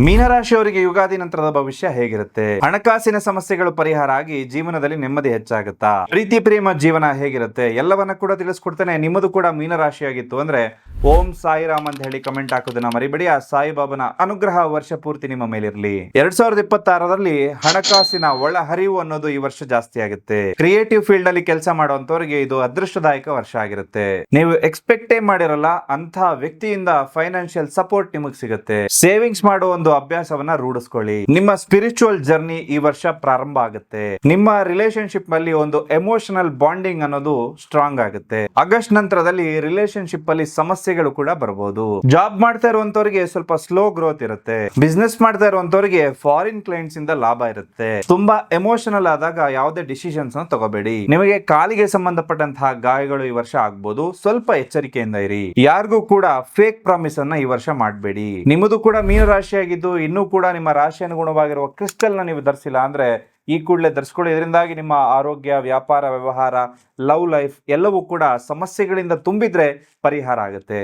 ಮೀನರಾಶಿಯವರಿಗೆ ಯುಗಾದಿ ನಂತರದ ಭವಿಷ್ಯ ಹೇಗಿರುತ್ತೆ? ಹಣಕಾಸಿನ ಸಮಸ್ಯೆಗಳು ಪರಿಹಾರ ಆಗಿ ಜೀವನದಲ್ಲಿ ನೆಮ್ಮದಿ ಹೆಚ್ಚಾಗುತ್ತಾ? ಪ್ರೀತಿ ಪ್ರೇಮ ಜೀವನ ಹೇಗಿರುತ್ತೆ? ಎಲ್ಲವನ್ನ ಕೂಡ ತಿಳಿಸ್ಕೊಡ್ತೇನೆ. ನಿಮ್ಮದು ಕೂಡ ಮೀನರಾಶಿಯಾಗಿತ್ತು ಅಂದ್ರೆ ಓಂ ಸಾಯಿರಾಮ್ ಅಂತ ಹೇಳಿ ಕಮೆಂಟ್ ಹಾಕೋದನ್ನ ಮರಿಬೇಡಿ. ಆ ಸಾಯಿಬಾಬನ ಅನುಗ್ರಹ ವರ್ಷ ಪೂರ್ತಿ ನಿಮ್ಮ ಮೇಲಿರಲಿ. 2026ರಲ್ಲಿ ಹಣಕಾಸಿನ ಒಳ ಹರಿವು ಅನ್ನೋದು ಈ ವರ್ಷ ಜಾಸ್ತಿ ಆಗುತ್ತೆ. ಕ್ರಿಯೇಟಿವ್ ಫೀಲ್ಡ್ ಅಲ್ಲಿ ಕೆಲಸ ಮಾಡುವಂತವರಿಗೆ ಇದು ಅದೃಷ್ಟದಾಯಕ ವರ್ಷ ಆಗಿರುತ್ತೆ. ನೀವು ಎಕ್ಸ್ಪೆಕ್ಟೇ ಮಾಡಿರಲ್ಲ ಅಂತ ವ್ಯಕ್ತಿಯಿಂದ ಫೈನಾನ್ಷಿಯಲ್ ಸಪೋರ್ಟ್ ನಿಮಗೆ ಸಿಗುತ್ತೆ. ಸೇವಿಂಗ್ಸ್ ಮಾಡುವ ಒಂದು ಅಭ್ಯಾಸವನ್ನ ರೂಢಿಸ್ಕೊಳ್ಳಿ. ನಿಮ್ಮ ಸ್ಪಿರಿಚುವಲ್ ಜರ್ನಿ ಈ ವರ್ಷ ಪ್ರಾರಂಭ ಆಗುತ್ತೆ. ನಿಮ್ಮ ರಿಲೇಶನ್ಶಿಪ್ ನಲ್ಲಿ ಒಂದು ಎಮೋಷನಲ್ ಬಾಂಡಿಂಗ್ ಅನ್ನೋದು ಸ್ಟ್ರಾಂಗ್ ಆಗುತ್ತೆ. ಆಗಸ್ಟ್ ನಂತರದಲ್ಲಿ ರಿಲೇಶನ್ಶಿಪ್ ಅಲ್ಲಿ ಸಮಸ್ಯೆಗಳು ಕೂಡ ಬರಬಹುದು. ಜಾಬ್ ಮಾಡ್ತಾ ಇರುವಂತವರಿಗೆ ಸ್ವಲ್ಪ ಸ್ಲೋ ಗ್ರೋತ್ ಇರುತ್ತೆ. ಬಿಸ್ನೆಸ್ ಮಾಡ್ತಾ ಇರುವಂತವರಿಗೆ ಫಾರಿನ್ ಕ್ಲೈಂಟ್ಸ್ ಇಂದ ಲಾಭ ಇರುತ್ತೆ. ತುಂಬಾ ಎಮೋಷನಲ್ ಆದಾಗ ಯಾವುದೇ ಡಿಸಿಷನ್ಸ್ ತಗೋಬೇಡಿ. ನಿಮಗೆ ಕಾಲಿಗೆ ಸಂಬಂಧಪಟ್ಟಂತಹ ಗಾಯಗಳು ಈ ವರ್ಷ ಆಗ್ಬಹುದು. ಸ್ವಲ್ಪ ಎಚ್ಚರಿಕೆಯಿಂದ ಇರಿ. ಯಾರಿಗೂ ಕೂಡ ಫೇಕ್ ಪ್ರಾಮಿಸ್ ಅನ್ನ ಈ ವರ್ಷ ಮಾಡಬೇಡಿ. ನಿಮ್ಮದು ಕೂಡ ಮೀನರಾಶಿಯಾಗಿದ್ದು ಇನ್ನೂ ಕೂಡ ನಿಮ್ಮ ರಾಶಿ ಅನುಗುಣವಾಗಿರುವ ಕ್ರಿಸ್ಟಲ್ ನ ನೀವು ಧರಿಸಿಲ್ಲ ಅಂದ್ರೆ ಈ ಕೂಡಲೇ ಧರಿಸ್ಕೊಳ್ಳಿ. ಇದರಿಂದಾಗಿ ನಿಮ್ಮ ಆರೋಗ್ಯ, ವ್ಯಾಪಾರ, ವ್ಯವಹಾರ, ಲವ್ ಲೈಫ್ ಎಲ್ಲವೂ ಕೂಡ ಸಮಸ್ಯೆಗಳಿಂದ ತುಂಬಿದ್ರೆ ಪರಿಹಾರ ಆಗುತ್ತೆ.